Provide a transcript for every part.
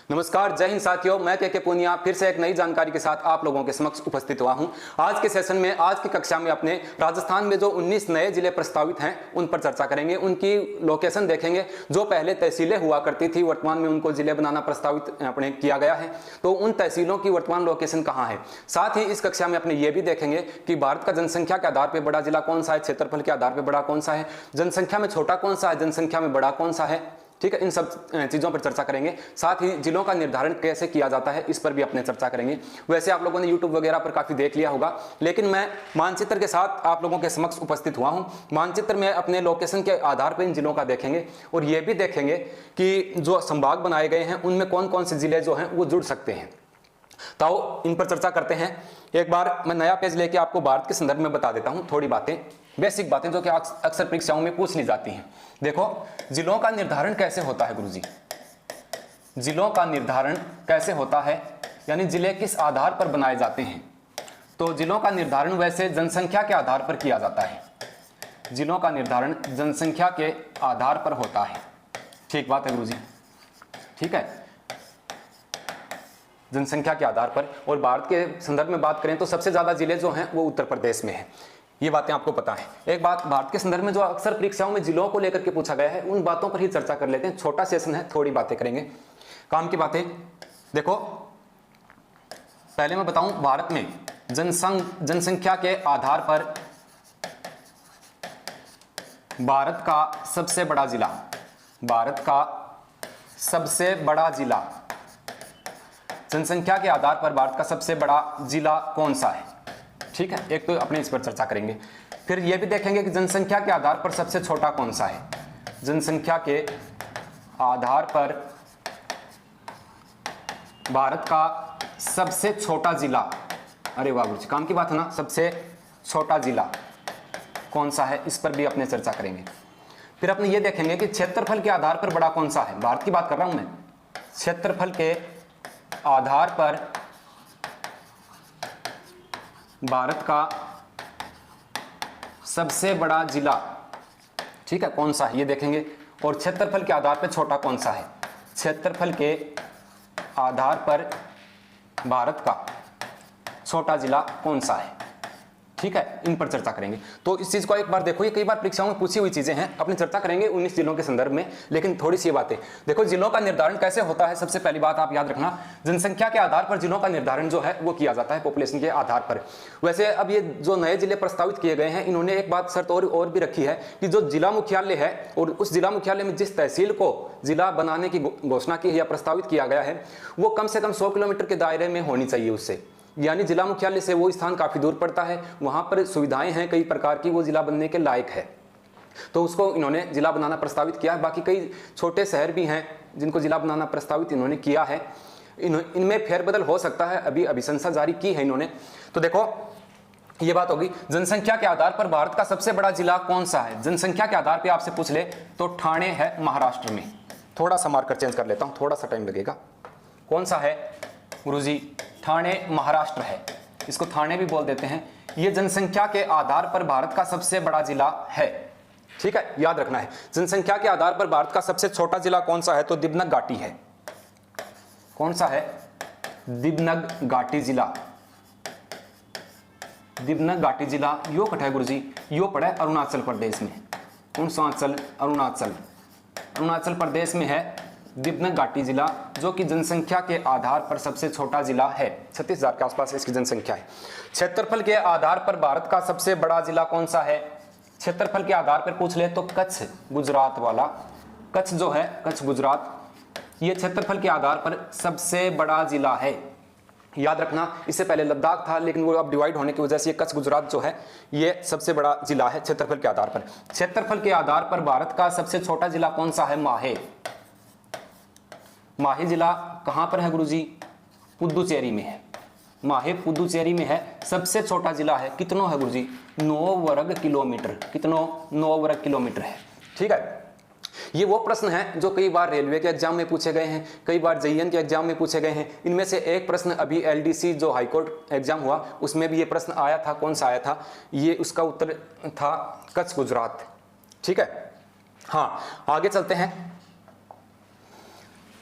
नमस्कार, जय हिंद साथियों। मैं के पूनिया फिर से एक नई जानकारी के साथ आप लोगों के समक्ष उपस्थित हुआ हूं। आज के सेशन में, आज की कक्षा में अपने राजस्थान में जो 19 नए जिले प्रस्तावित हैं उन पर चर्चा करेंगे। उनकी लोकेशन देखेंगे। जो पहले तहसीलें हुआ करती थी, वर्तमान में उनको जिले बनाना प्रस्तावित अपने किया गया है, तो उन तहसीलों की वर्तमान लोकेशन कहाँ है। साथ ही इस कक्षा में अपने ये भी देखेंगे कि भारत का जनसंख्या के आधार पर बड़ा जिला कौन सा है, क्षेत्रफल के आधार पर बड़ा कौन सा है, जनसंख्या में छोटा कौन सा है, जनसंख्या में बड़ा कौन सा है। ठीक है, इन सब चीजों पर चर्चा करेंगे। साथ ही जिलों का निर्धारण कैसे किया जाता है इस पर भी अपने चर्चा करेंगे। वैसे आप लोगों ने YouTube वगैरह पर काफी देख लिया होगा, लेकिन मैं मानचित्र के साथ आप लोगों के समक्ष उपस्थित हुआ हूं। मानचित्र में अपने लोकेशन के आधार पर इन जिलों का देखेंगे और यह भी देखेंगे कि जो संभाग बनाए गए हैं उनमें कौन कौन से जिले जो हैं वो जुड़ सकते हैं। तो इन पर चर्चा करते हैं। एक बार मैं नया पेज लेके आपको भारत के संदर्भ में बता देता हूं थोड़ी बातें, बेसिक बातें जो कि अक्सर परीक्षाओं में पूछ ली जाती हैं। देखो, जिलों का निर्धारण कैसे होता है गुरुजी? जिलों का निर्धारण कैसे होता है, यानी जिले किस आधार पर बनाए जाते हैं? तो जिलों का निर्धारण वैसे जनसंख्या के आधार पर किया जाता है। जिलों का निर्धारण जनसंख्या के आधार पर होता है। ठीक बात है गुरुजी, ठीक है, जनसंख्या के आधार पर। और भारत के संदर्भ में बात करें तो सबसे ज्यादा जिले जो हैं वो उत्तर प्रदेश में है। ये बातें आपको पता है। एक बात, भारत के संदर्भ में जो अक्सर परीक्षाओं में जिलों को लेकर के पूछा गया है उन बातों पर ही चर्चा कर लेते हैं। छोटा सेशन है, थोड़ी बातें करेंगे, काम की बातें। देखो, पहले मैं बताऊं, भारत में जनसंख्या के आधार पर भारत का सबसे बड़ा जिला, भारत का सबसे बड़ा जिला, जनसंख्या के आधार पर भारत का सबसे बड़ा जिला कौन सा है? ठीक है, एक तो अपने इस पर चर्चा करेंगे। फिर यह भी देखेंगे कि जनसंख्या के आधार पर सबसे छोटा कौन सा है। जनसंख्या के आधार पर भारत का सबसे छोटा जिला, अरे वाह गुरुजी, काम की बात है ना, सबसे छोटा जिला कौन सा है, इस पर भी अपने चर्चा करेंगे। फिर अपने ये देखेंगे कि क्षेत्रफल के आधार पर बड़ा कौन सा है। भारत की बात कर रहा हूं मैं। क्षेत्रफल के आधार पर भारत का सबसे बड़ा जिला, ठीक है, कौन सा है ये देखेंगे। और क्षेत्रफल के आधार पर छोटा कौन सा है। क्षेत्रफल के आधार पर भारत का छोटा जिला कौन सा है, ठीक है, इन पर चर्चा करेंगे। तो इस चीज को एक बार देखो, ये कई बार परीक्षाओं में पूछी हुई चीजें हैं, अपनी चर्चा करेंगे 19 जिलों के संदर्भ में। लेकिन थोड़ी सी बातें देखो, जिलों का निर्धारण कैसे होता है। सबसे पहली बात आप याद रखना, जनसंख्या के आधार पर जिलों का निर्धारण जो है वो किया जाता है, पॉपुलेशन के आधार पर। वैसे अब ये जो नए जिले प्रस्तावित किए गए हैं, इन्होंने एक बात शर्त और भी रखी है कि जो जिला मुख्यालय है और उस जिला मुख्यालय में जिस तहसील को जिला बनाने की घोषणा की या प्रस्तावित किया गया है वो कम से कम 100 किलोमीटर के दायरे में होनी चाहिए उससे। यानी जिला मुख्यालय से वो स्थान काफी दूर पड़ता है, वहां पर सुविधाएं हैं कई प्रकार की, वो जिला बनने के लायक है, तो उसको इन्होंने जिला बनाना प्रस्तावित किया है। बाकी कई छोटे शहर भी हैं जिनको जिला बनाना प्रस्तावित इन्होंने किया है। इनमें फेरबदल हो सकता है, अभी अभिशंसा जारी की है इन्होंने। तो देखो, ये बात होगी। जनसंख्या के आधार पर भारत का सबसे बड़ा जिला कौन सा है? जनसंख्या के आधार पर आपसे पूछ ले तो ठाणे है महाराष्ट्र में। थोड़ा सा मार्कर चेंज कर लेता हूं, थोड़ा सा टाइम लगेगा। कौन सा है गुरुजी? ठाणे महाराष्ट्र है, इसको ठाणे भी बोल देते हैं। यह जनसंख्या के आधार पर भारत का सबसे बड़ा जिला है, ठीक है, याद रखना है। जनसंख्या के आधार पर भारत का सबसे छोटा जिला कौन सा है? तो दिबनग घाटी है। कौन सा है? दिबनग घाटी जिला। दिबनग घाटी जिला यो कट है गुरुजी, यो पड़ा है अरुणाचल प्रदेश में। अरुणाचल प्रदेश में है दिबनग घाटी जिला, जो कि जनसंख्या के आधार पर सबसे छोटा जिला है। 36,000 के आसपास इसकी जनसंख्या है। क्षेत्रफल के आधार पर भारत का सबसे बड़ा जिला कौन सा है? क्षेत्रफल के आधार पर पूछ ले तो कच्छ गुजरात वाला, कच्छ जो है, कच्छ गुजरात, ये क्षेत्रफल के आधार पर सबसे बड़ा जिला है। याद रखना, इससे पहले लद्दाख था लेकिन वो अब डिवाइड होने की वजह से ये कच्छ गुजरात जो है ये सबसे बड़ा जिला है क्षेत्रफल के आधार पर। क्षेत्रफल के आधार पर भारत का सबसे छोटा जिला कौन सा है? माहे। माहे जिला कहां पर है गुरुजी? पुदुचेरी में है। माहे पुदुचेरी में है, सबसे छोटा जिला है। कितनों है गुरुजी? 9 वर्ग किलोमीटर। कितनों? 9 वर्ग किलोमीटर है, ठीक है। ये वो प्रश्न है जो कई बार रेलवे के एग्जाम में पूछे गए हैं, कई बार जेईएन के एग्जाम में पूछे गए हैं। इनमें से एक प्रश्न अभी एलडीसी जो हाईकोर्ट एग्जाम हुआ उसमें भी ये प्रश्न आया था। कौन सा आया था? ये उसका उत्तर था कच्छ गुजरात, ठीक है। हाँ, आगे चलते हैं।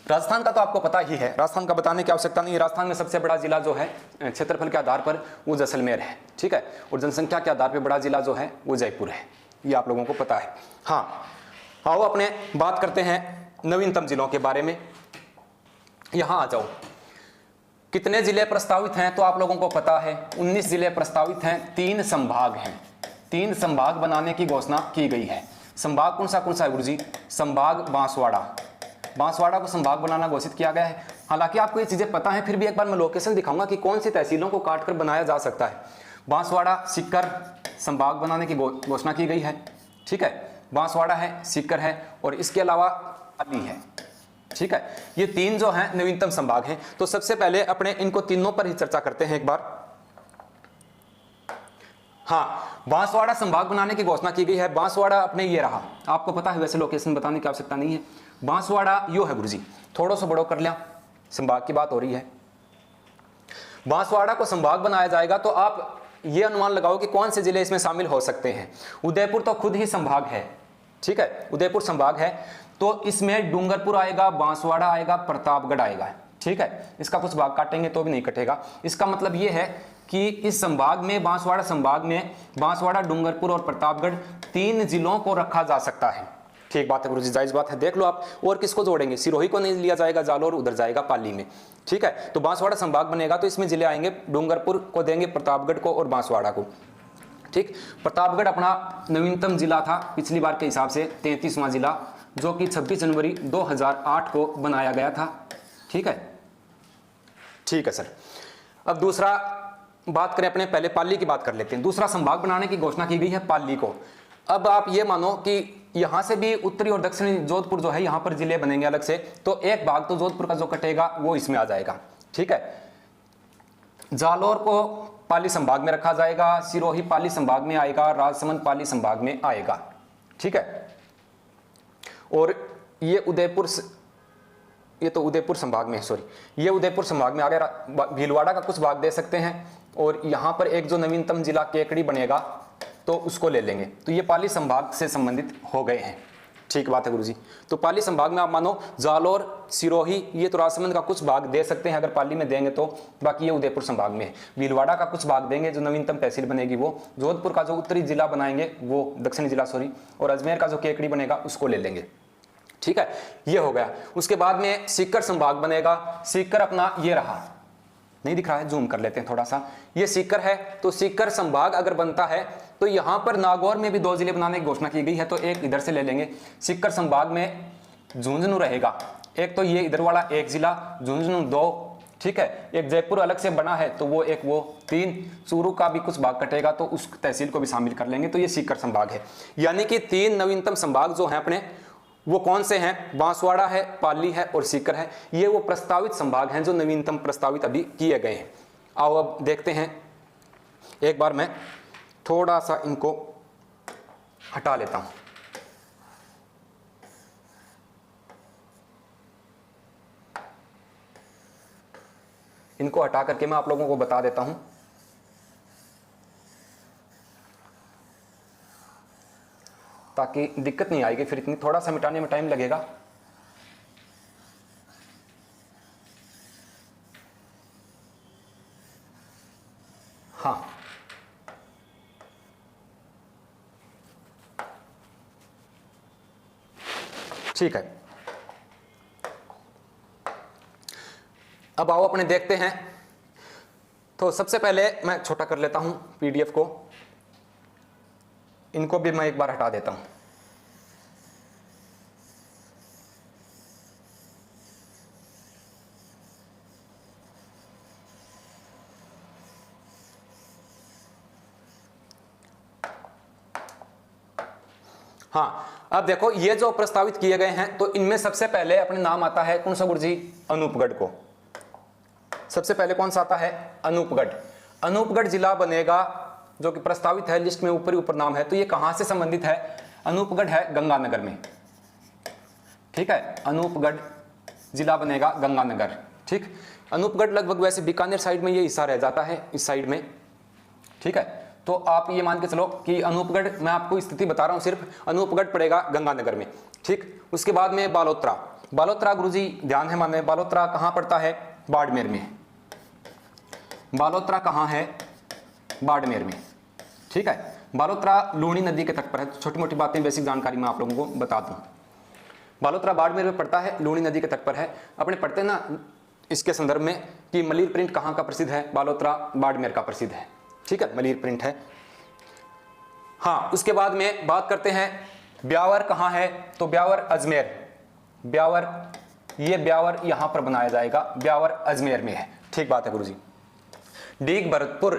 राजस्थान का तो आपको पता ही है, राजस्थान का बताने की आवश्यकता नहीं है। राजस्थान में सबसे बड़ा जिला जो है क्षेत्रफल के आधार पर वो जैसलमेर है, ठीक है, और जनसंख्या के आधार पर बड़ा जिला जो है वो जयपुर है, ये आप लोगों को पता है। हाँ, आओ अपने बात करते हैं नवीनतम जिलों के बारे में। यहां आ जाओ, कितने जिले प्रस्तावित हैं तो आप लोगों को पता है 19 जिले प्रस्तावित हैं, 3 संभाग हैं, 3 संभाग बनाने की घोषणा की गई है। संभाग कौन सा है गुरुजी? संभाग बांसवाड़ा, बांसवाड़ा को संभाग बनाना घोषित किया गया है। हालांकि आपको ये चीजें पता है, फिर भी एक बार मैं लोकेशन दिखाऊंगा कि कौन सी तहसीलों को काटकर बनाया जा सकता है। बांसवाड़ा सीकर संभाग बनाने की घोषणा की गई है, ठीक है, बांसवाड़ा है, सीकर है और इसके अलावा पाली है, ठीक है। ये 3 जो हैं नवीनतम संभाग हैं। तो सबसे पहले अपने इनको तीनों पर ही चर्चा करते हैं एक बार। हाँ, बांसवाड़ा संभाग बनाने की घोषणा की गई है। बांसवाड़ा अपने ये रहा, आपको पता है, वैसे लोकेशन बताने की आवश्यकता नहीं है। बांसवाड़ा यो है गुरुजी, थोड़ा सा बड़ो कर लिया, संभाग की बात हो रही है। बांसवाड़ा को संभाग बनाया जाएगा तो आप ये अनुमान लगाओ कि कौन से जिले इसमें शामिल हो सकते हैं। उदयपुर तो खुद ही संभाग है, ठीक है, उदयपुर संभाग है, तो इसमें डूंगरपुर आएगा, बांसवाड़ा आएगा, प्रतापगढ़ आएगा, ठीक है। इसका कुछ भाग काटेंगे तो भी नहीं कटेगा। इसका मतलब ये है कि इस संभाग में, बांसवाड़ा संभाग में, बांसवाड़ा, डूंगरपुर और प्रतापगढ़ 3 जिलों को रखा जा सकता है। ठीक बात है गुरुजी, जायज बात है। देख लो आप, और किसको जोड़ेंगे? सिरोही को नहीं लिया जाएगा, जालोर उधर जाएगा पाली में, ठीक है। तो बांसवाड़ा संभाग बनेगा तो इसमें जिले आएंगे, डूंगरपुर को देंगे प्रतापगढ़ को और बांसवाड़ा को, ठीक। प्रतापगढ़ अपना नवीनतम जिला था पिछली बार के हिसाब से, 33वां जिला, जो कि 26 जनवरी 2008 को बनाया गया था, ठीक है, ठीक है सर। अब दूसरा बात करें, अपने पहले पाली की बात कर लेते हैं। दूसरा संभाग बनाने की घोषणा की गई है पाली को। अब आप ये मानो कि यहां से भी उत्तरी और दक्षिणी जोधपुर जो है, यहां पर जिले बनेंगे अलग से, तो एक भाग तो जोधपुर का जो कटेगा वो इसमें आ जाएगा, ठीक है। जालोर को पाली संभाग में रखा जाएगा, सिरोही पाली संभाग में आएगा, राजसमंद पाली संभाग में आएगा, ठीक है। और ये उदयपुर, ये तो उदयपुर संभाग में है, सॉरी, ये उदयपुर संभाग में आ गया। भीलवाड़ा का कुछ भाग दे सकते हैं, और यहां पर एक जो नवीनतम जिला केकड़ी बनेगा तो उसको ले लेंगे। तो ये पाली संभाग से संबंधित हो गए हैं, ठीक बात है गुरुजी। तो पाली संभाग में आप मानो जालोर, सिरोही, ये तो राजसमंद का कुछ भाग दे सकते हैं अगर पाली में देंगे तो, बाकी ये उदयपुर संभाग में है। भीलवाड़ा का कुछ भाग देंगे, जो नवीनतम तहसील बनेगी वो। जोधपुर का जो उत्तरी जिला बनाएंगे वो, दक्षिणी जिला सॉरी, और अजमेर का जो केकड़ी बनेगा उसको ले लेंगे, ठीक है, ये हो गया। उसके बाद में सीकर संभाग बनेगा। सीकर अपना ये रहा, नहीं दिख रहा है, जूम कर लेते हैं थोड़ा सा, ये सीकर है। तो सीकर संभाग अगर बनता है तो यहां पर नागौर में भी 2 जिले बनाने की घोषणा की गई है, तो एक इधर से ले लेंगे। सीकर संभाग में झुंझुनू रहेगा, एक तो ये इधर वाला एक जिला, झुंझुनू 2, ठीक है। एक जयपुर अलग से बना है तो वो एक, वो 3, चूरू का भी कुछ भाग कटेगा तो उस तहसील को भी शामिल कर लेंगे। तो ये सीकर संभाग है। यानी कि 3 नवीनतम संभाग जो है अपने, वो कौन से हैं? बांसवाड़ा है, पाली है और सीकर है। ये वो प्रस्तावित संभाग हैं जो नवीनतम प्रस्तावित अभी किए गए हैं। आओ अब देखते हैं, एक बार मैं थोड़ा सा इनको हटा लेता हूं। इनको हटा करके मैं आप लोगों को बता देता हूं, ताकि दिक्कत नहीं आएगी, फिर इतनी थोड़ा सा मिटाने में टाइम लगेगा। हाँ, ठीक है। अब आओ अपने देखते हैं। तो सबसे पहले मैं छोटा कर लेता हूं पीडीएफ को, इनको भी मैं एक बार हटा देता हूं। हाँ, अब देखो ये जो प्रस्तावित किए गए हैं, तो इनमें सबसे पहले अपने नाम आता है कौन सा गुरुजी? अनूपगढ़ को। सबसे पहले कौन सा आता है? अनूपगढ़। अनूपगढ़ जिला बनेगा, जो कि प्रस्तावित है, लिस्ट में ऊपर नाम है। तो ये कहां से संबंधित है? अनूपगढ़ है गंगानगर में, ठीक है। अनूपगढ़ जिला बनेगा गंगानगर, ठीक। अनूपगढ़ लगभग वैसे बीकानेर साइड में ये हिस्सा रह जाता है, इस साइड में, ठीक है। तो आप ये मान के चलो कि अनूपगढ़, मैं आपको स्थिति बता रहा हूं सिर्फ, अनूपगढ़ पड़ेगा गंगानगर में, ठीक। उसके बाद में बालोतरा, बालोतरा गुरुजी ध्यान है माने, बालोतरा कहाँ पड़ता है? बाड़मेर में। बालोतरा कहाँ है? बाड़मेर में। ठीक है, बालोतरा लूणी नदी के तट पर है। छोटी मोटी बातें बेसिक जानकारी मैं आप लोगों को बता दूं। बालोतरा बाड़मेर में पड़ता है, लूणी नदी के तट पर है। अपने पढ़ते ना इसके संदर्भ में कि मलिर प्रिंट कहाँ का प्रसिद्ध है? बालोतरा बाड़मेर का प्रसिद्ध है। ठीक है, मलिर प्रिंट है। हाँ, उसके बाद में बात करते हैं ब्यावर कहाँ है? तो ब्यावर अजमेर। ब्यावर, ये ब्यावर यहां पर बनाया जाएगा, ब्यावर अजमेर में है। ठीक बात है गुरुजी। डीग भरतपुर,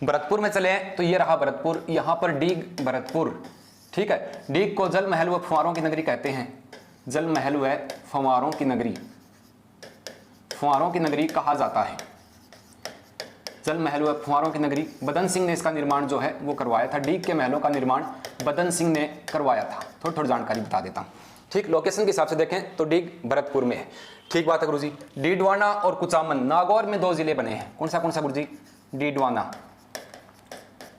भरतपुर में चले तो ये रहा भरतपुर, यहां पर डीग भरतपुर। ठीक है, डीग को जल महल व फुवारों की नगरी कहते हैं। जल महल व फुवारों की नगरी, फुवारों की नगरी कहा जाता है। जल महल व फुवारों की नगरी, बदन सिंह ने इसका निर्माण जो है वो करवाया था। डीग के महलों का निर्माण बदन सिंह ने करवाया था। थोड़ी थोड़ी जानकारी बता देता हूं। ठीक, लोकेशन के हिसाब से देखें तो डीग भरतपुर में है। ठीक बात है गुरुजी। डीडवाना और कुचामन, नागौर में 2 जिले बने हैं। कौन सा गुरुजी? डीडवाना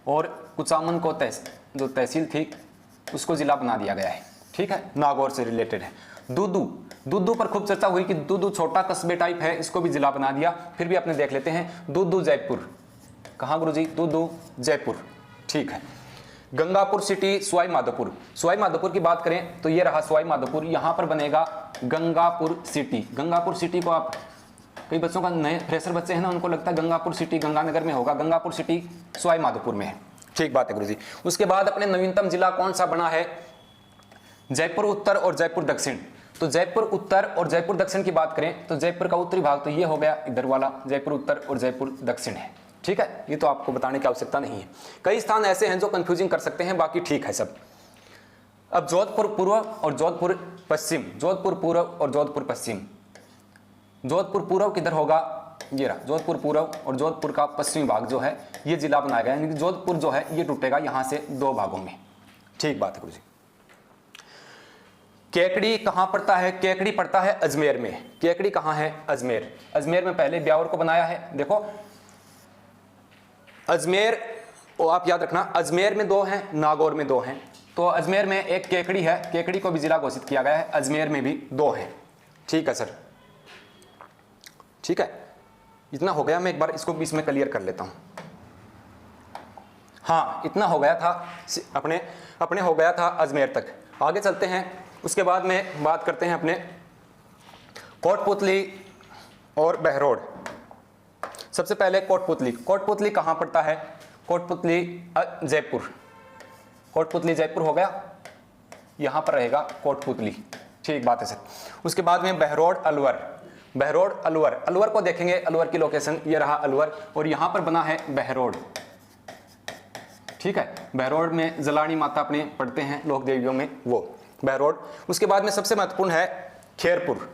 और कुचामन को जो तहसील थी उसको जिला बना दिया गया है। ठीक है, नागौर से रिलेटेड है। दूदू, दूदू पर खूब चर्चा हुई कि दूदू छोटा कस्बे टाइप है, इसको भी जिला बना दिया। फिर भी अपने देख लेते हैं। दूदू जयपुर, कहाँ गुरुजी? दूदू जयपुर। ठीक है, गंगापुर सिटी सवाई माधोपुर। सवाई माधोपुर की बात करें तो ये रहा सवाई माधोपुर, यहां पर बनेगा गंगापुर सिटी। गंगापुर सिटी को आप, कई बच्चों का नए फ्रेशर बच्चे हैं ना, उनको लगता है गंगापुर सिटी गंगानगर में होगा, गंगापुर सिटी सवाई माधोपुर में है। ठीक बात है गुरुजी। उसके बाद अपने नवीनतम जिला कौन सा बना है? जयपुर उत्तर और जयपुर दक्षिण। तो जयपुर उत्तर और जयपुर दक्षिण की बात करें तो जयपुर का उत्तरी भाग तो ये हो गया इधर वाला, जयपुर उत्तर और जयपुर दक्षिण है। ठीक है, ये तो आपको बताने की आवश्यकता नहीं है। कई स्थान ऐसे हैं जो कंफ्यूजिंग कर सकते हैं, बाकी ठीक है सब। अब जोधपुर पूर्व और जोधपुर पश्चिम, जोधपुर पूर्व और जोधपुर पश्चिम। जोधपुर पूर्व किधर होगा? ये रहा जोधपुर पूर्व, और जोधपुर का पश्चिमी भाग जो है ये जिला बनाया गया है। यानी कि जोधपुर जो है ये टूटेगा यहां से 2 भागों में। ठीक बात है गुरुजी। केकड़ी कहां पड़ता है? केकड़ी पड़ता है अजमेर में। केकड़ी कहां है? अजमेर। अजमेर में पहले ब्यावर को बनाया है। देखो अजमेर, और आप याद रखना अजमेर में 2 हैं, नागौर में 2 हैं। तो अजमेर में एक केकड़ी है, केकड़ी को भी जिला घोषित किया गया है। अजमेर में भी 2 हैं। ठीक है सर, ठीक है, इतना हो गया। मैं एक बार इसको बीच में क्लियर कर लेता हूं। हाँ, इतना हो गया था, अपने हो गया था अजमेर तक। आगे चलते हैं। उसके बाद में बात करते हैं अपने कोटपुतली और बहरोड। सबसे पहले कोटपुतली। कोटपुतली कहां पड़ता है? कोटपुतली जयपुर। कोटपुतली जयपुर हो गया, यहां पर रहेगा कोटपुतली। ठीक बात है सर। उसके बाद में बहरोड अलवर। बहरोड अलवर, अलवर को देखेंगे, अलवर की लोकेशन ये रहा अलवर, और यहां पर बना है बहरोड। ठीक है, बहरोड में जलानी माता अपने पढ़ते हैं लोक देवियों में, वो बहरोड। उसके बाद में सबसे महत्वपूर्ण है खेरपुर।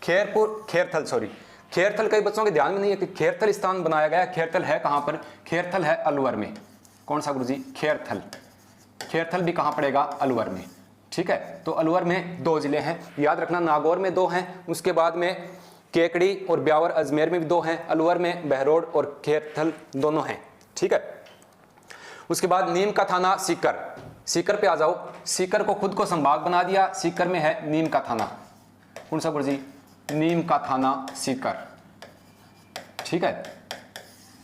खेरथल, सॉरी खेरथल। कई बच्चों के ध्यान में नहीं है कि खेरथल स्थान बनाया गया। खेरथल है कहां पर? खेरथल है अलवर में। कौन सा गुरुजी? खेरथल। खेरथल भी कहां पड़ेगा? अलवर में। ठीक है, तो अलवर में 2 जिले हैं, याद रखना। नागौर में 2 हैं, उसके बाद में केकड़ी और ब्यावर अजमेर में भी 2 हैं, अलवर में बहरोड और खेरथल दोनों हैं। ठीक है, उसके बाद नीम का थाना सीकर। सीकर पे आ जाओ। सीकर को खुद को संभाग बना दिया, सीकर में है नीम का थाना। कौन सा गुरुजी? नीम का थाना सीकर। ठीक है,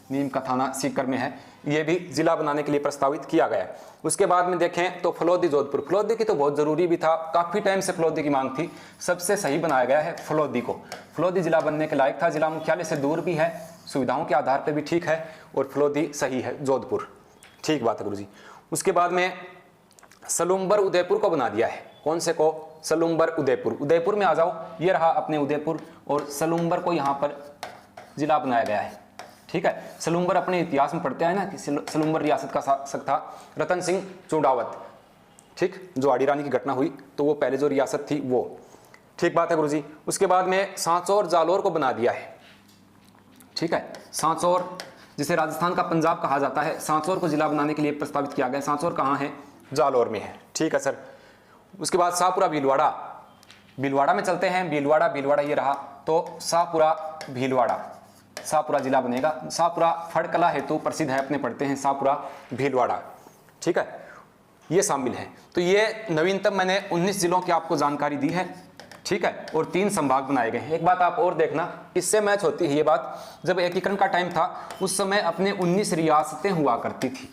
नीम का थाना सीकर में है, यह भी जिला बनाने के लिए प्रस्तावित किया गया है। उसके बाद में देखें तो फलोदी जोधपुर। फलोदी की तो बहुत जरूरी भी था, काफी टाइम से फलोदी की मांग थी, सबसे सही बनाया गया है फलोदी को। फलोदी जिला बनने के लायक था, जिला मुख्यालय से दूर भी है, सुविधाओं के आधार पर भी ठीक है, और फलोदी सही है जोधपुर। ठीक बात है गुरुजी। उसके बाद में सलूम्बर उदयपुर को बना दिया है। कौन से को? सलूम्बर उदयपुर। उदयपुर में आ जाओ, ये रहा अपने उदयपुर, और सलूम्बर को यहाँ पर जिला बनाया गया है। ठीक है, सलूम्बर अपने इतिहास में पढ़ते हैं ना कि सलूम्बर रियासत का शासक था रतन सिंह चूड़ावत। ठीक, जो आड़ी रानी की घटना हुई तो वो पहले जो रियासत थी वो। ठीक बात है गुरुजी। उसके बाद में सांचौर जालोर को बना दिया है। ठीक है, सांचौर जिसे राजस्थान का पंजाब कहा जाता है, सांचौर को जिला बनाने के लिए प्रस्तावित किया गया। सांचौर कहाँ है? जालोर में है। ठीक है सर। उसके बाद शाहपुरा भीलवाड़ा। भीलवाड़ा में चलते हैं। भीलवाड़ा ये रहा, तो शाहपुरा भीलवाड़ा, शाहपुरा जिला बनेगा। शाहपुरा फड़कला हेतु प्रसिद्ध है, अपने पढ़ते हैं शाहपुरा भीलवाड़ा। ठीक है, ये शामिल है। तो ये नवीनतम मैंने 19 जिलों की आपको जानकारी दी है। ठीक है, और 3 संभाग बनाए गए हैं। एक बात आप और देखना, इससे मैच होती है ये बात, जब एकीकरण का टाइम था उस समय अपने 19 रियासतें हुआ करती थी,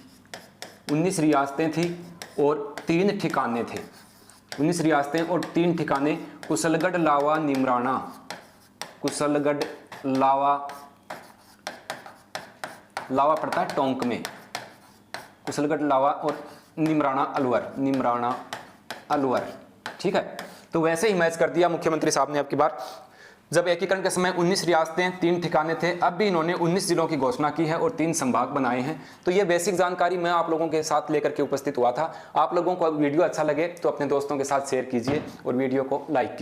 19 रियासतें थी और 3 ठिकाने थे, 19 रियासतें और 3 ठिकाने, कुशलगढ़, लावा, निमराना, कुशलगढ़, लावा पड़ता है टोंक में, कुशलगढ़, लावा और निमराना अलवर, ठीक है। तो वैसे ही मैच कर दिया मुख्यमंत्री साहब ने अब की बार। जब एकीकरण के समय 19 रियासतें 3 ठिकाने थे, अब भी इन्होंने 19 जिलों की घोषणा की है और 3 संभाग बनाए हैं। तो ये बेसिक जानकारी मैं आप लोगों के साथ लेकर के उपस्थित हुआ था। आप लोगों को वीडियो अच्छा लगे तो अपने दोस्तों के साथ शेयर कीजिए और वीडियो को लाइक कीजिए।